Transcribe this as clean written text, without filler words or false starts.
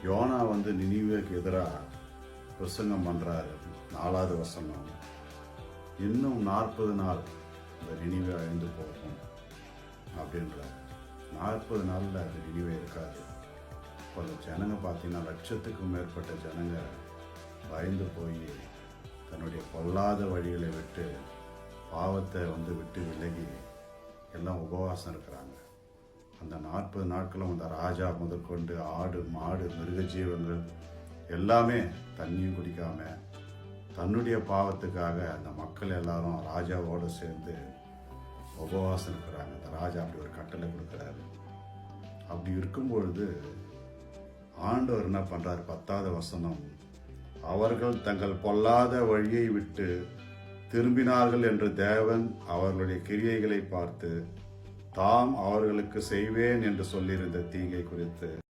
YONO நினிவேக்கு எதிராக பிரசங்கம் பண்றாரு. 4வது வசனம், இன்னும் 40 நாள் இந்த நினிவே அழிந்து போகும் அப்படின்றார். 40 நாள்ல அது நினிவே இருக்காது. இப்போ அந்த ஜனங்க பார்த்தீங்கன்னா லட்சத்துக்கும் மேற்பட்ட ஜனங்க பயந்து போய் தன்னுடைய பொல்லாத வழிகளை விட்டு பாவத்தை விட்டு விலகி எல்லாம் உபவாசம் இருக்கிறாங்க. அந்த 40 நாட்களும் அந்த ராஜா முதற்கொண்டு ஆடு மாடு மிருக ஜீவங்கள் எல்லாமே தண்ணியும் குடிக்காம தன்னுடைய பாவத்துக்காக அந்த மக்கள் எல்லாரும் ராஜாவோடு சேர்ந்து உபவாசம் இருக்கிறாங்க. அந்த ராஜா அப்படி ஒரு கட்டளை கொடுக்குறாரு. அப்படி இருக்கும் பொழுது ஆண்டவர் என்ன பண்றாரு? 10வது வசனம், அவர்கள் தங்கள் பொல்லாத வழியை விட்டு திரும்பினார்கள் என்று தேவன் அவர்களுடைய கிரியைகளை பார்த்து தாம் அவர்களுக்கு செய்வேன் என்று சொல்லியிருந்த தீங்கை குறித்து